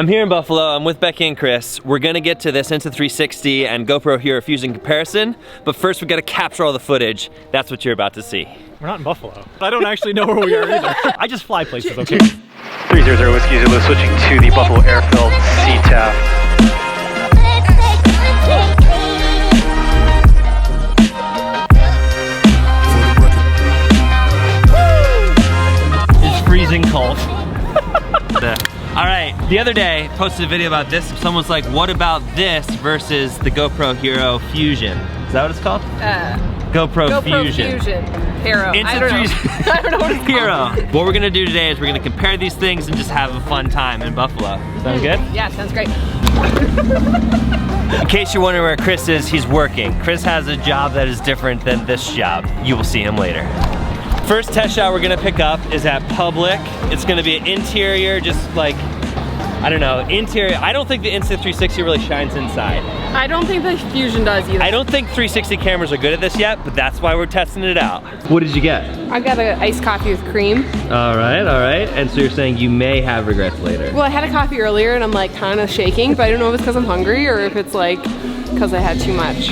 I'm here in Buffalo, I'm with Becki and Chris. We're gonna get to this Insta360 and GoPro Hero Fusion comparison, but first we gotta capture all the footage. That's what you're about to see. We're not in Buffalo. I don't actually know where we are either. I just fly places, okay? 300 Whiskey Zulu switching to the Buffalo Airfield CTAF. It's freezing cold. All right, the other day, posted a video about this. Someone's like, what about this versus the GoPro Hero Fusion? Is that what it's called? GoPro Fusion. Hero. I don't know. I don't know what it's Hero. What we're gonna do today is we're gonna compare these things and just have a fun time in Buffalo. Sound good? Yeah, sounds great. In case you're wondering where Chris is, he's working. Chris has a job that is different than this job. You will see him later. First test shot we're gonna pick up is at Public. It's gonna be an interior, just like, I don't know, interior. I don't think the Insta360 really shines inside. I don't think the Fusion does either. I don't think 360 cameras are good at this yet, but that's why we're testing it out. What did you get? I got an iced coffee with cream. All right. And so you're saying you may have regrets later. Well, I had a coffee earlier and I'm like kind of shaking, but I don't know if it's because I'm hungry or if it's like because I had too much.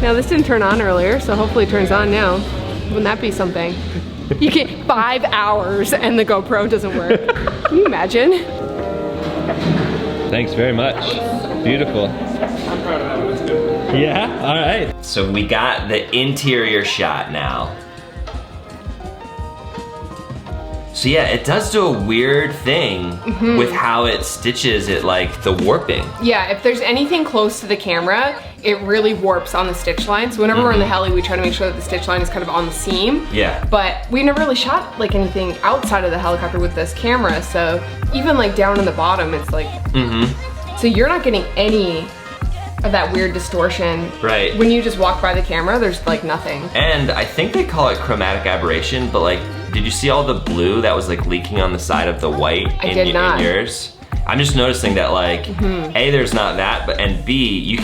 Now this didn't turn on earlier, so hopefully it turns on now. Wouldn't that be something? You get 5 hours and the GoPro doesn't work. Can you imagine? Thanks very much. Beautiful. I'm proud of that one, it's good. Yeah, all right. So we got the interior shot now. So yeah, it does do a weird thing with how it stitches it, like the warping. Yeah, if there's anything close to the camera, it really warps on the stitch line. So whenever we're in the heli, we try to make sure that the stitch line is kind of on the seam. Yeah. But we never really shot like anything outside of the helicopter with this camera. So even like down in the bottom, it's like, so you're not getting any of that weird distortion. Right. When you just walk by the camera, there's like nothing. And I think they call it chromatic aberration, but like, did you see all the blue that was like leaking on the side of the white in yours? I'm just noticing that like, A, there's not that, and B,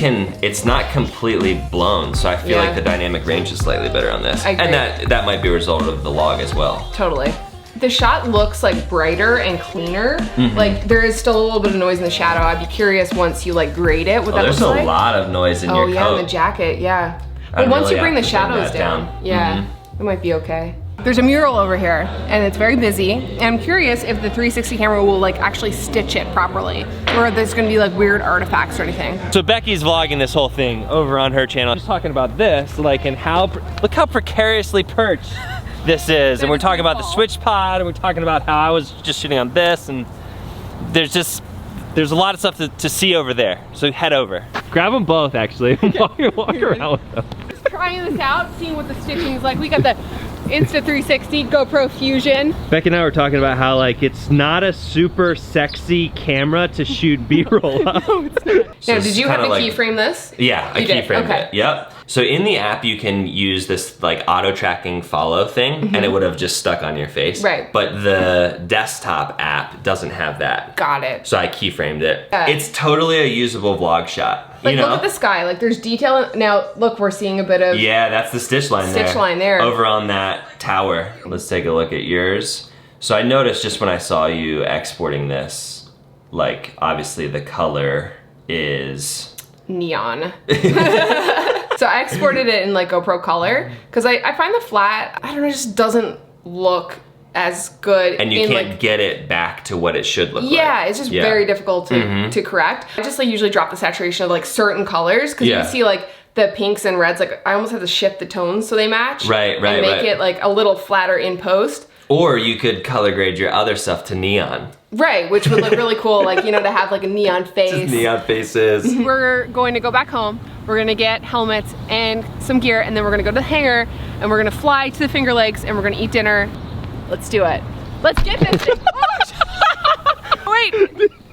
it's not completely blown, so I feel like the dynamic range is slightly better on this. I agree. And that might be a result of the log as well. Totally. The shot looks like brighter and cleaner. Like there is still a little bit of noise in the shadow. I'd be curious once you like grade it what that looks like. There's a lot of noise in your coat. Oh yeah, in the jacket, yeah. But once you bring the shadows down, yeah, it might be okay. There's a mural over here and it's very busy. And I'm curious if the 360 camera will like actually stitch it properly or if there's gonna be like weird artifacts or anything. So Becki's vlogging this whole thing over on her channel. Just talking about this, like, and look how precariously perched this is. And we're talking about the switch pod and we're talking about how I was just shooting on this, and there's a lot of stuff to see over there. So head over. Grab them both actually. Walk around with them. Just trying this out, seeing what the stitching is like. We got the Insta360 GoPro Fusion. Becki and I were talking about how like it's not a super sexy camera to shoot B-roll up. No, it's not. Now, did you have to keyframe this? Yeah, I keyframed it. Yep. So in the app you can use this like auto tracking follow thing and it would have just stuck on your face. Right. But the desktop app doesn't have that. Got it. So I keyframed it. It's totally a usable vlog shot. Like look at the sky, like there's detail. Now look, we're seeing a bit of that's the stitch line there. Over on that tower. Let's take a look at yours. So I noticed just when I saw you exporting this, like obviously the color is neon. So I exported it in like GoPro color because I find the flat, I don't know, just doesn't look as good. And you can't get it back to what it should look like. Yeah, it's just very difficult to correct. I just like usually drop the saturation of like certain colors because you can see like the pinks and reds, like I almost have to shift the tones so they match. Right. And make it like a little flatter in post. Or you could color grade your other stuff to neon. Right, which would look really cool, like, you know, to have like a neon face. Just neon faces. We're going to go back home. We're gonna get helmets and some gear, and then we're gonna go to the hangar, and we're gonna fly to the Finger Lakes, and we're gonna eat dinner. Let's do it. Let's get this thing. Oh, wait,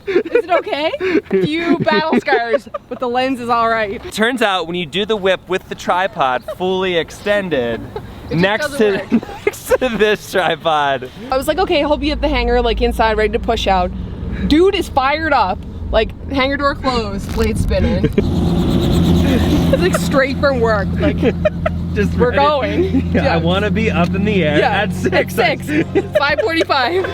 is it okay? A few battle scars, but the lens is all right. Turns out when you do the whip with the tripod fully extended, next to this tripod. I was like, okay, he'll be at the hangar, like inside, ready to push out. Dude is fired up, like hangar door closed, blade spinning. It's like straight from work, like just we're going. Yeah. I want to be up in the air at 6. At 6, 5:45.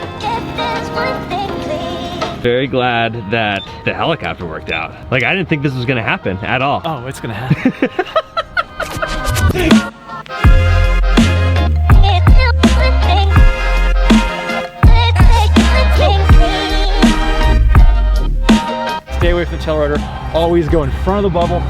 Very glad that the helicopter worked out. Like, I didn't think this was gonna happen at all. Oh, it's gonna happen. Stay away from the tail rotor. Always go in front of the bubble.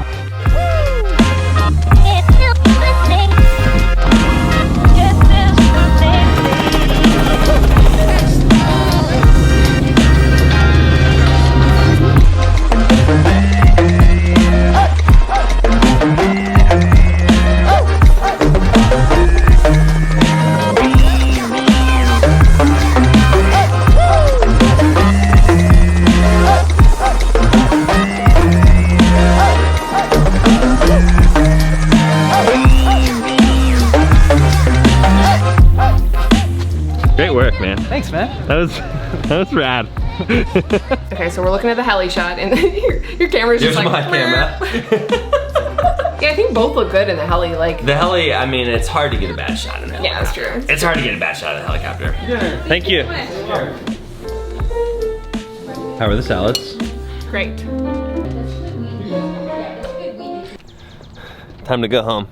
Great work, man. Thanks, man. That was rad. Okay, so we're looking at the heli shot, and your camera's just Here's like. my camera. Yeah, I think both look good in the heli. Like The heli, I mean, it's hard to get a bad shot in a yeah, helicopter. that's true. It's hard to get a bad shot in a helicopter. Thank you. How are the salads? Great. Time to go home.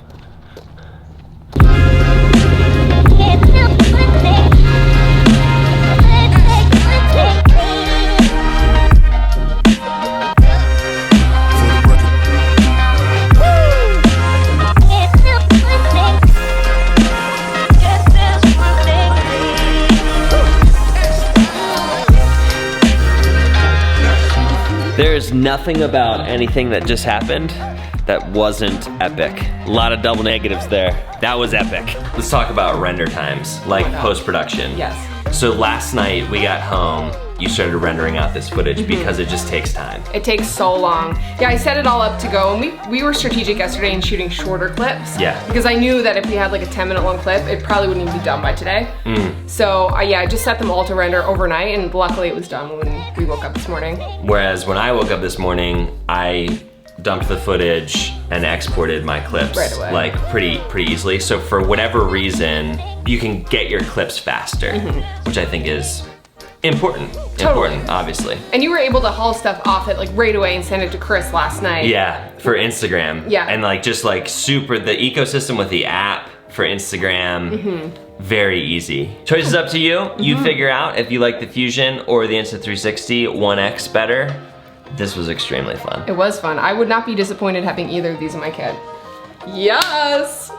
There's nothing about anything that just happened that wasn't epic. A lot of double negatives there. That was epic. Let's talk about render times, like post-production. Yes. So last night we got home, you started rendering out this footage because it just takes time. It takes so long. Yeah, I set it all up to go, and we were strategic yesterday in shooting shorter clips. Yeah. Because I knew that if we had like a 10-minute long clip, it probably wouldn't even be done by today. So yeah, I just set them all to render overnight, and luckily it was done when we woke up this morning. Whereas when I woke up this morning, I dumped the footage and exported my clips Right away. like pretty easily. So for whatever reason, you can get your clips faster, which I think is important. Totally. Important, obviously. And you were able to haul stuff off it like right away and send it to Chris last night. Yeah, for Instagram. Yeah. And like just like super, the ecosystem with the app for Instagram, very easy. Choice is up to you. You figure out if you like the Fusion or the Insta360 1X better. This was extremely fun. It was fun. I would not be disappointed having either of these in my kit. Yes!